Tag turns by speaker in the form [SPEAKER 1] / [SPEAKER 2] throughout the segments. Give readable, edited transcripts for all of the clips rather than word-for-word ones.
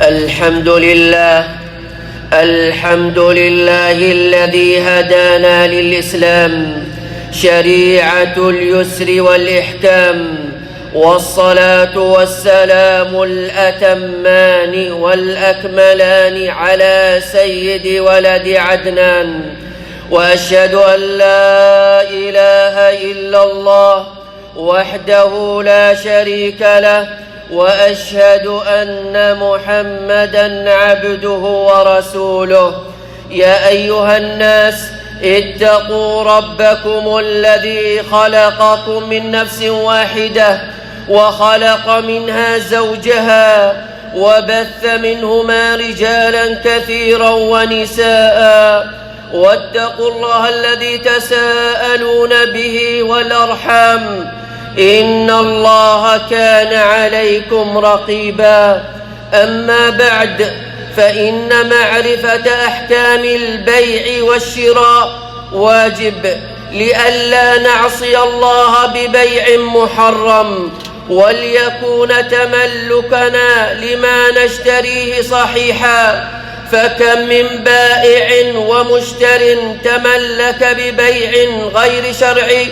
[SPEAKER 1] الحمد لله الذي هدانا للإسلام شريعة اليسر والإحكام، والصلاة والسلام الأتمان والأكملان على سيد ولد عدنان. وأشهد أن لا إله إلا الله وحده لا شريك له، وأشهد أن محمدًا عبده ورسوله. يا أيها الناس اتقوا ربكم الذي خلقكم من نفس واحدة وخلق منها زوجها وبث منهما رجالا كثيرا ونساء، واتقوا الله الذي تساءلون به والأرحام، إن الله كان عليكم رقيبا. أما بعد، فإن معرفة أحكام البيع والشراء واجب لئلا نعصي الله ببيع محرم، وليكون تملكنا لما نشتريه صحيحا. فكم من بائع ومشتر تملك ببيع غير شرعي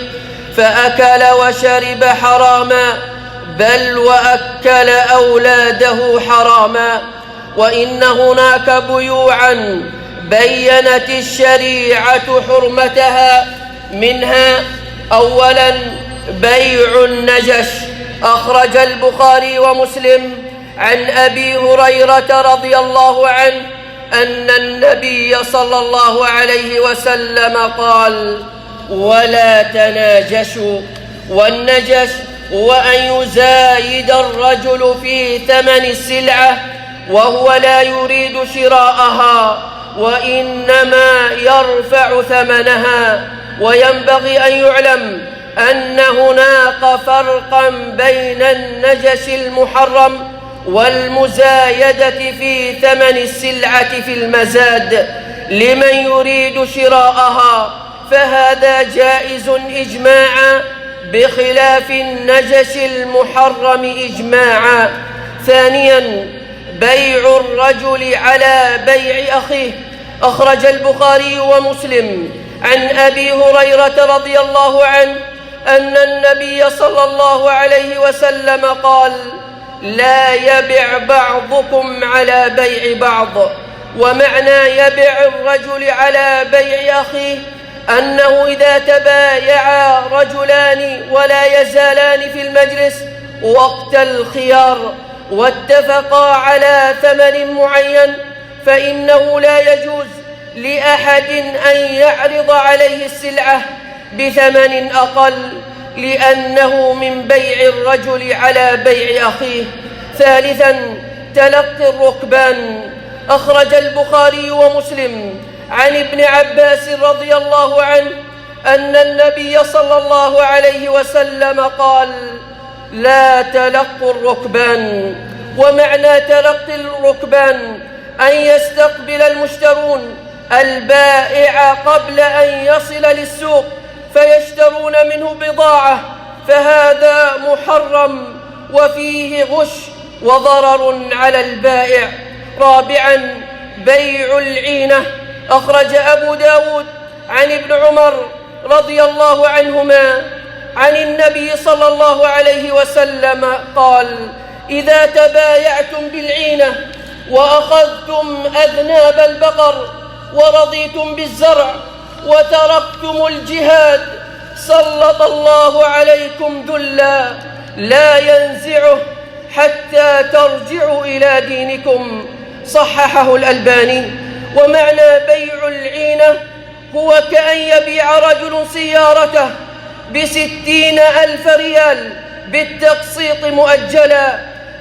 [SPEAKER 1] فأكل وشرب حراما، بل وأكل أولاده حراما. وإن هناك بيوعا بيّنت الشريعة حرمتها، منها أولا بيع النجش. أخرج البخاري ومسلم عن أبي هريرة رضي الله عنه أن النبي صلى الله عليه وسلم قال: ولا تناجشوا. والنجش هو أن يزايد الرجل في ثمن السلعة وهو لا يريد شراءها، وإنما يرفع ثمنها. وينبغي أن يعلم أن هناك فرقا بين النجش المحرم والمزايدة في ثمن السلعة في المزاد لمن يريد شراءها، فهذا جائز إجماعا، بخلاف النجش المحرم إجماعا. ثانيا بيع الرجل على بيع أخيه. أخرج البخاري ومسلم عن أبي هريرة رضي الله عنه أن النبي صلى الله عليه وسلم قال: لا يبع بعضكم على بيع بعض. ومعنى يبع الرجل على بيع أخيه أنه إذا تبايع رجلان ولا يزالان في المجلس وقت الخيار واتفقا على ثمن معين، فإنه لا يجوز لأحد أن يعرض عليه السلعة بثمن أقل، لأنه من بيع الرجل على بيع أخيه. ثالثا تلقي الركبان. أخرج البخاري ومسلم عن ابن عباس رضي الله عنه أن النبي صلى الله عليه وسلم قال: لا تلقوا الركبان. ومعنى تلقي الركبان أن يستقبل المشترون البائع قبل أن يصل للسوق فيشترون منه بضاعة، فهذا محرم وفيه غش وضرر على البائع. رابعا بيع العينة. أخرج أبو داود عن ابن عمر رضي الله عنهما عن النبي صلى الله عليه وسلم قال: إذا تبايعتم بالعينة وأخذتم أذناب البقر ورضيتم بالزرع وتركتم الجهاد سلط الله عليكم ذلا لا ينزعه حتى ترجعوا إلى دينكم. صححه الألباني. ومعنى بيع العينة هو كأن يبيع رجل سيارته ب60,000 ريال بالتقسيط مؤجلا،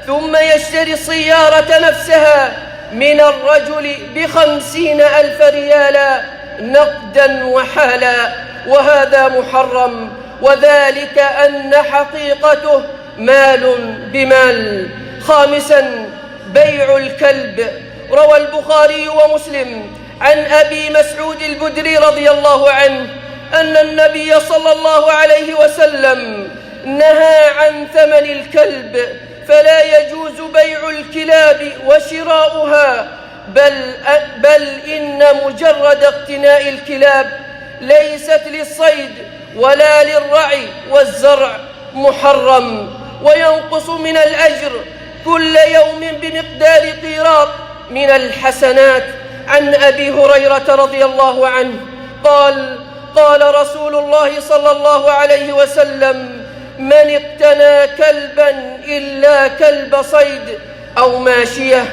[SPEAKER 1] ثم يشتري السيارة نفسها من الرجل ب50,000 ريالا نقدا وحالا، وهذا محرم، وذلك أن حقيقته مال بمال. خامسا بيع الكلب. روى البخاري ومسلم عن أبي مسعود البدري رضي الله عنه أن النبي صلى الله عليه وسلم نهى عن ثمن الكلب، فلا يجوز بيع الكلاب وشراؤها، بل إن مجرد اقتناء الكلاب ليست للصيد ولا للرعي والزرع محرم، وينقص من الأجر كل يوم بمقدار قيراط من الحسنات. عن أبي هريرة رضي الله عنه قال رسول الله صلى الله عليه وسلم: من اقتنى كلبا إلا كلب صيد أو ماشية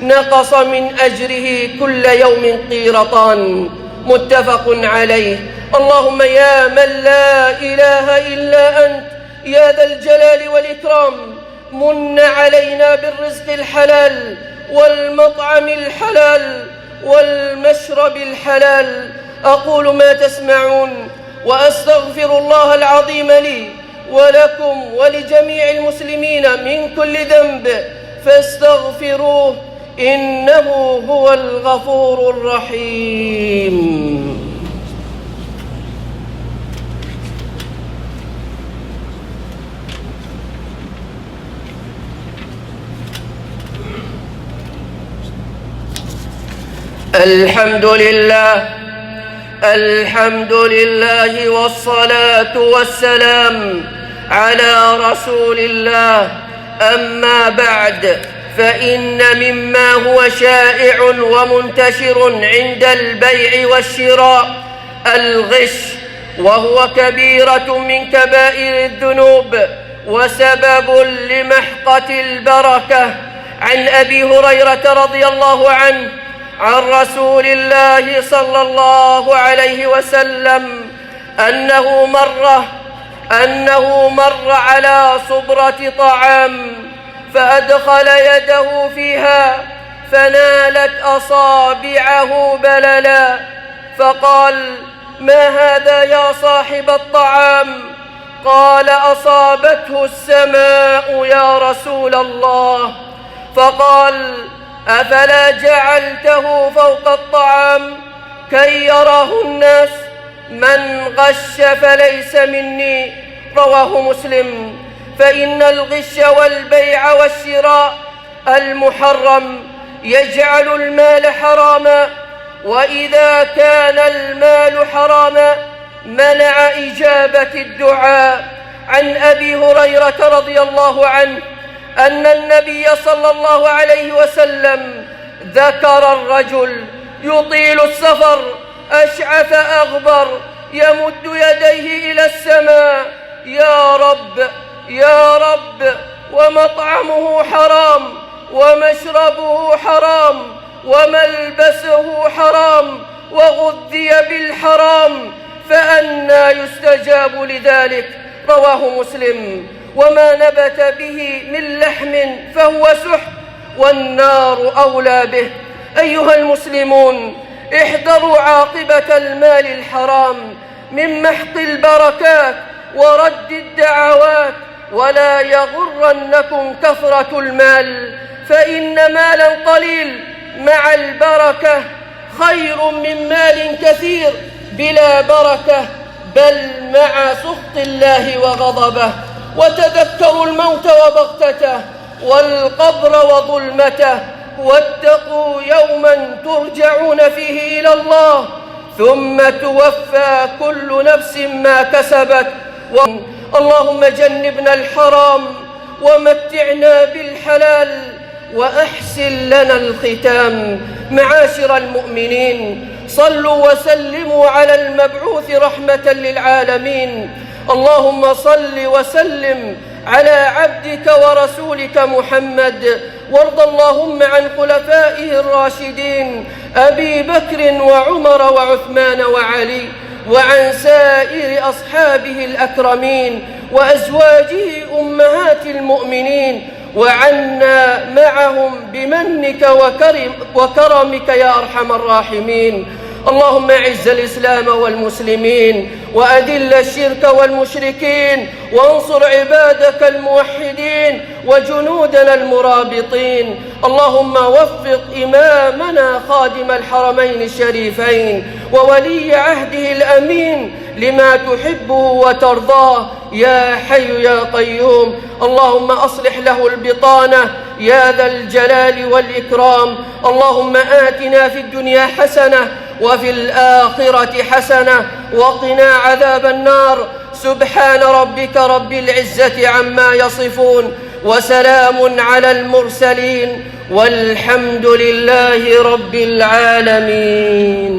[SPEAKER 1] نقص من أجره كل يوم قيرطان. متفق عليه. اللهم يا من لا إله إلا أنت يا ذا الجلال والإكرام، من علينا بالرزق الحلال والمطعم الحلال والمشرب الحلال. أقول ما تسمعون وأستغفر الله العظيم لي ولكم ولجميع المسلمين من كل ذنب، فاستغفروه إنه هو الغفور الرحيم. الحمد لله والصلاة والسلام على رسول الله. أما بعد، فإن مما هو شائع ومنتشر عند البيع والشراء الغش، وهو كبيرة من كبائر الذنوب وسبب لمحقة البركة. عن أبي هريرة رضي الله عنه عن رسول الله صلى الله عليه وسلم أنه مر على صبرة طعام فأدخل يده فيها فنالت أصابعه بللا، فقال: ما هذا يا صاحب الطعام؟ قال: أصابته السماء يا رسول الله. فقال: أفلا جعلته فوق الطعام كي يراه الناس؟ من غش فليس مني. رواه مسلم. فإن الغش والبيع والشراء المحرم يجعل المال حراما، وإذا كان المال حراما منع إجابة الدعاء. عن أبي هريرة رضي الله عنه أن النبي صلى الله عليه وسلم ذكر الرجل يطيل السفر أشعث أغبر يمد يديه إلى السماء: يا رب يا رب، ومطعمه حرام ومشربه حرام وملبسه حرام وغذي بالحرام، فأنى يستجاب لذلك؟ رواه مسلم. وما نبت به من لحم فهو سحت، والنار أولى به. أيها المسلمون، احذروا عاقبة المال الحرام من محق البركات ورد الدعوات، ولا يغرنكم كثرة المال، فإن مالا قليل مع البركة خير من مال كثير بلا بركة، بل مع سخط الله وغضبه. وتذكروا الموت وبغتته والقبر وظلمته، واتقوا يوما ترجعون فيه إلى الله ثم توفى كل نفس ما كسبت. اللهم جنبنا الحرام ومتعنا بالحلال وأحسن لنا الختام. معاشر المؤمنين، صلوا وسلموا على المبعوث رحمة للعالمين. اللهم صل وسلم على عبدك ورسولك محمد، وارض اللهم عن خلفائه الراشدين أبي بكر وعمر وعثمان وعلي، وعن سائر أصحابه الأكرمين وأزواجه أمهات المؤمنين، وعنا معهم بمنك وكرمك يا أرحم الراحمين. اللهم أعز الإسلام والمسلمين وأذل الشرك والمشركين وانصر عبادك الموحدين وجنودنا المرابطين. اللهم وفق إمامنا خادم الحرمين الشريفين وولي عهده الأمين لما تحبه وترضاه يا حي يا قيوم. اللهم أصلح له البطانة يا ذا الجلال والإكرام. اللهم آتنا في الدنيا حسنة وفي الآخرة حسنة وقنا عذاب النار. سبحان ربك رب العزة عما يصفون وسلام على المرسلين والحمد لله رب العالمين.